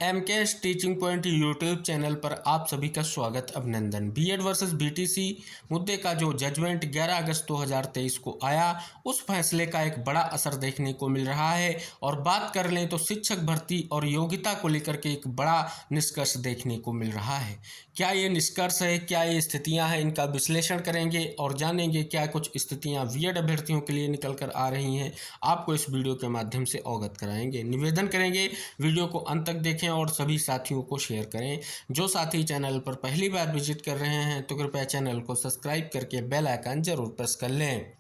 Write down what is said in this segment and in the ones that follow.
MKS teaching point YouTube channel पर आप सभी का स्वागत अभिनंदन। बीएड वर्सेस बीटीसी मुद्दे का जो जजमेंट 11 अगस्त 2023 को आया, उस फैसले का एक बड़ा असर देखने को मिल रहा है। और बात कर लें तो शिक्षक भर्ती और योग्यता को लेकर के एक बड़ा निष्कर्ष देखने को मिल रहा है। क्या ये निष्कर्ष है, क्या ये स्थितियां हैं, इनका विश्लेषण करेंगे और जानेंगे क्या कुछ स्थितियां बीएड अभ्यर्थियों के लिए निकल कर आ रही हैं। आपको इस वीडियो के माध्यम से अवगत कराएंगे। निवेदन करेंगे वीडियो को अंत तक देखें और सभी साथियों को शेयर करें। जो साथी चैनल पर पहली बार विजिट कर रहे हैं तो कृपया चैनल को सब्सक्राइब करके बेल आइकन जरूर प्रेस कर लें।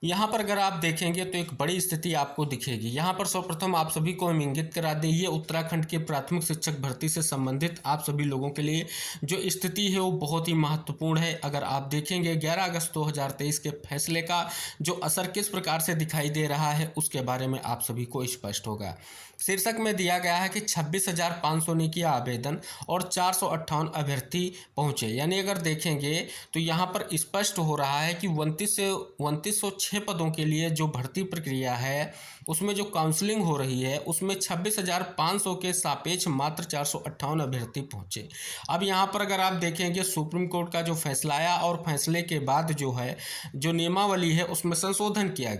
यहाँ पर अगर आप देखेंगे तो एक बड़ी स्थिति आपको दिखेगी। यहाँ पर सर्वप्रथम आप सभी को हम इंगित करा दें, ये उत्तराखंड के प्राथमिक शिक्षक भर्ती से संबंधित आप सभी लोगों के लिए जो स्थिति है वो बहुत ही महत्वपूर्ण है। अगर आप देखेंगे 11 अगस्त 2023 के फैसले का जो असर किस प्रकार से दिखाई दे रहा है उसके बारे में आप सभी को स्पष्ट होगा। शीर्षक में दिया गया है कि 26,500 ने किया आवेदन और 458 अभ्यर्थी पहुंचे। यानी अगर देखेंगे तो यहाँ पर स्पष्ट हो रहा है कि 2906 पदों के लिए जो भर्ती प्रक्रिया है उसमें जो काउंसलिंग हो रही है उसमें 26,500 के सापेक्ष मात्र 458 अभ्यर्थी पहुंचे। अब यहाँ पर अगर आप देखेंगे सुप्रीम कोर्ट का जो फैसला आया और फैसले के बाद जो है जो नियमावली है उसमें संशोधन किया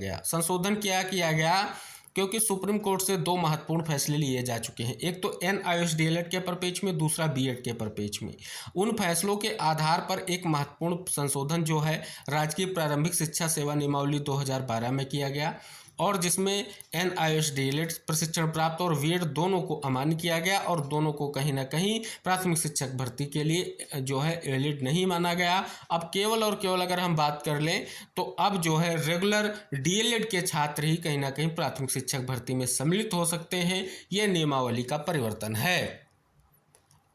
गया क्योंकि सुप्रीम कोर्ट से दो महत्वपूर्ण फैसले लिए जा चुके हैं। एक तो NIOS DLED के परिपेक्ष में, दूसरा बीएड के परिपेक्ष में। उन फैसलों के आधार पर एक महत्वपूर्ण संशोधन जो है राजकीय प्रारंभिक शिक्षा सेवा नियमावली 2012 में किया गया और जिसमें NIOS DLED प्रशिक्षण प्राप्त और बीएड दोनों को अमान्य किया गया और दोनों को कहीं ना कहीं प्राथमिक शिक्षक भर्ती के लिए जो है वैलिड नहीं माना गया। अब केवल और केवल अगर हम बात कर लें तो अब जो है रेगुलर DLED के छात्र ही कहीं ना कहीं प्राथमिक शिक्षक भर्ती में सम्मिलित हो सकते हैं। ये नियमावली का परिवर्तन है।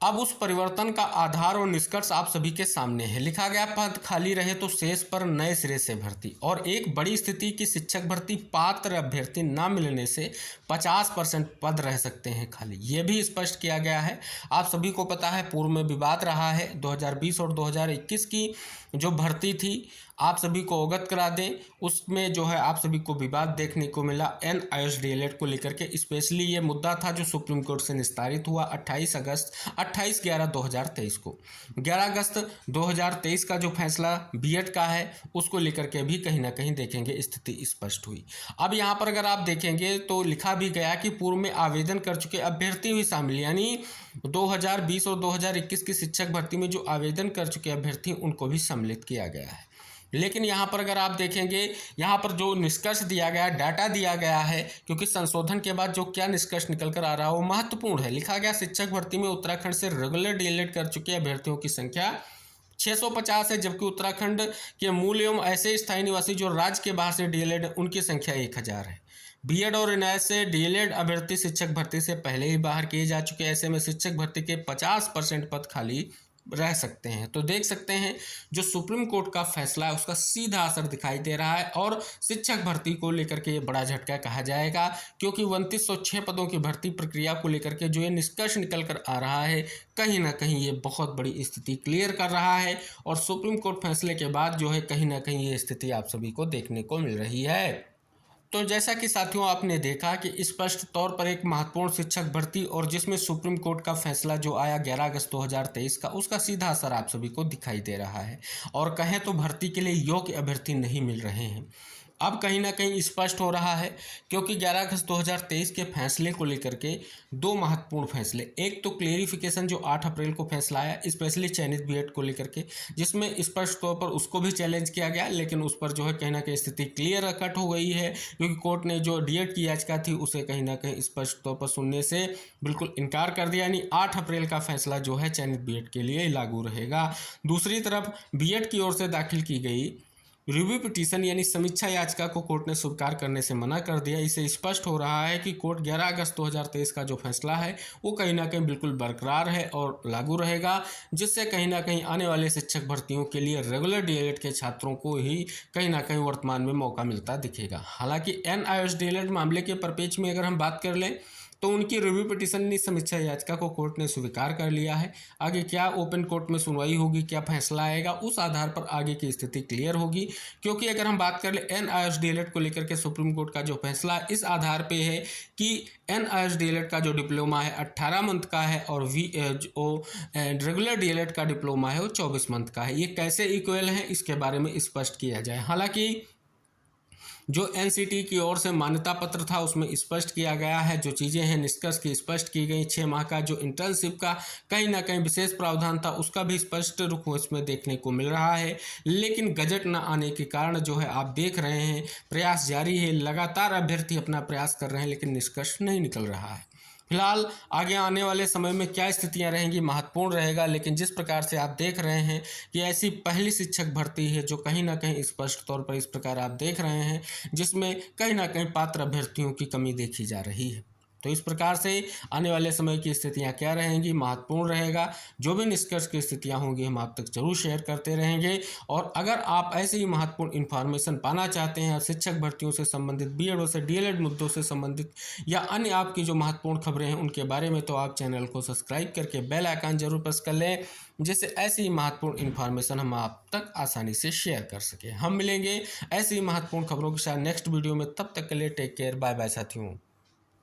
अब उस परिवर्तन का आधार और निष्कर्ष आप सभी के सामने है। लिखा गया पद खाली रहे तो शेष पर नए सिरे से भर्ती। और एक बड़ी स्थिति की शिक्षक भर्ती पात्र अभ्यर्थी न मिलने से 50% पद रह सकते हैं खाली, ये भी स्पष्ट किया गया है। आप सभी को पता है पूर्व में विवाद रहा है 2020 और 2021 की जो भर्ती थी, आप सभी को अवगत करा दें, उसमें जो है आप सभी को विवाद देखने को मिला NIOS DLED को लेकर के। स्पेशली ये मुद्दा था जो सुप्रीम कोर्ट से निस्तारित हुआ 28/11/2023 को। 11 अगस्त 2023 का जो फैसला बीएड का है उसको लेकर के भी कहीं ना कहीं देखेंगे स्थिति स्पष्ट हुई। अब यहाँ पर अगर आप देखेंगे तो लिखा भी गया कि पूर्व में आवेदन कर चुके अभ्यर्थी भी शामिल, यानी 2020 और 2021 की शिक्षक भर्ती में जो आवेदन कर चुके अभ्यर्थी उनको भी सम्मिलित किया गया है। लेकिन यहाँ पर अगर आप देखेंगे, यहाँ पर जो निष्कर्ष दिया गया, डाटा दिया गया है, क्योंकि संशोधन के बाद जो क्या निष्कर्ष निकल कर आ रहा है वो महत्वपूर्ण है। लिखा गया शिक्षक भर्ती में उत्तराखंड से रेगुलर DLED कर चुके अभ्यर्थियों की संख्या 650 है, जबकि उत्तराखंड के मूल एवं ऐसे स्थायी निवासी जो राज्य के बाहर से DLED उनकी संख्या 1000 है। बीएड और NIOS से DLED अभ्यर्थी शिक्षक भर्ती से पहले ही बाहर किए जा चुके, ऐसे में शिक्षक भर्ती के 50% पद खाली रह सकते हैं। तो देख सकते हैं जो सुप्रीम कोर्ट का फैसला है उसका सीधा असर दिखाई दे रहा है और शिक्षक भर्ती को लेकर के ये बड़ा झटका कहा जाएगा, क्योंकि 2906 पदों की भर्ती प्रक्रिया को लेकर के जो ये निष्कर्ष निकल कर आ रहा है कहीं ना कहीं ये बहुत बड़ी स्थिति क्लियर कर रहा है। और सुप्रीम कोर्ट फैसले के बाद जो है कहीं ना कहीं ये स्थिति आप सभी को देखने को मिल रही है। तो जैसा कि साथियों आपने देखा कि स्पष्ट तौर पर एक महत्वपूर्ण शिक्षक भर्ती और जिसमें सुप्रीम कोर्ट का फैसला जो आया 11 अगस्त 2023 का, उसका सीधा असर आप सभी को दिखाई दे रहा है। और कहें तो भर्ती के लिए योग्य अभ्यर्थी नहीं मिल रहे हैं। अब कहीं ना कहीं स्पष्ट हो रहा है, क्योंकि 11 अगस्त 2023 के फैसले को लेकर के दो महत्वपूर्ण फैसले, एक तो क्लेरिफिकेशन जो 8 अप्रैल को फैसला आया स्पेशली चयनित बीएड को लेकर के, जिसमें स्पष्ट तौर पर उसको भी चैलेंज किया गया, लेकिन उस पर जो है कहीं ना कहीं स्थिति क्लियर कट हो गई है, क्योंकि कोर्ट ने जो डीएड की याचिका थी उसे कहीं ना कहीं स्पष्ट तौर पर सुनने से बिल्कुल इनकार कर दिया। यानी 8 अप्रैल का फैसला जो है चयनित बीएड के लिए लागू रहेगा। दूसरी तरफ बीएड की ओर से दाखिल की गई रिव्यू पिटीशन यानी समीक्षा याचिका को कोर्ट ने स्वीकार करने से मना कर दिया। इससे स्पष्ट हो रहा है कि कोर्ट 11 अगस्त 2023 का जो फैसला है वो कहीं ना कहीं बिल्कुल बरकरार है और लागू रहेगा, जिससे कहीं ना कहीं आने वाले शिक्षक भर्तियों के लिए रेगुलर DLED के छात्रों को ही कहीं ना कहीं वर्तमान में मौका मिलता दिखेगा। हालांकि NIOS DLED मामले के परिप्रेक्ष्य में अगर हम बात कर लें तो उनकी रिव्यू पिटीशन समीक्षा याचिका को कोर्ट ने स्वीकार कर लिया है। आगे क्या ओपन कोर्ट में सुनवाई होगी, क्या फैसला आएगा, उस आधार पर आगे की स्थिति क्लियर होगी। क्योंकि अगर हम बात कर ले NIOS DELED को लेकर के सुप्रीम कोर्ट का जो फैसला इस आधार पे है कि NIOS DELED का जो डिप्लोमा है 18 मंथ का है और रेगुलर DELED का डिप्लोमा है वो 24 मंथ का है। ये कैसे इक्वल है इसके बारे में स्पष्ट किया जाए। हालांकि जो NCT की ओर से मान्यता पत्र था उसमें स्पष्ट किया गया है, जो चीज़ें हैं निष्कर्ष की स्पष्ट की गई। 6 माह का जो इंटर्नशिप का कहीं ना कहीं विशेष प्रावधान था उसका भी स्पष्ट रुख इसमें देखने को मिल रहा है। लेकिन गजट न आने के कारण जो है आप देख रहे हैं प्रयास जारी है, लगातार अभ्यर्थी अपना प्रयास कर रहे हैं लेकिन निष्कर्ष नहीं निकल रहा है। फिलहाल आगे आने वाले समय में क्या स्थितियां रहेंगी महत्वपूर्ण रहेगा, लेकिन जिस प्रकार से आप देख रहे हैं कि ऐसी पहली शिक्षक भर्ती है जो कहीं ना कहीं स्पष्ट तौर पर इस प्रकार आप देख रहे हैं जिसमें कहीं ना कहीं पात्र अभ्यर्थियों की कमी देखी जा रही है। तो इस प्रकार से आने वाले समय की स्थितियां क्या रहेंगी महत्वपूर्ण रहेगा। जो भी निष्कर्ष की स्थितियां होंगी हम आप तक जरूर शेयर करते रहेंगे। और अगर आप ऐसे ही महत्वपूर्ण इन्फॉर्मेशन पाना चाहते हैं शिक्षक भर्तियों से संबंधित, BED से DLED मुद्दों से संबंधित या अन्य आपकी जो महत्वपूर्ण खबरें हैं उनके बारे में, तो आप चैनल को सब्सक्राइब करके बेल आइकन जरूर प्रेस कर लें जिससे ऐसी ही महत्वपूर्ण इन्फॉर्मेशन हम आप तक आसानी से शेयर कर सकें। हम मिलेंगे ऐसी महत्वपूर्ण खबरों के साथ नेक्स्ट वीडियो में, तब तक के लिए टेक केयर, बाय बाय साथियों।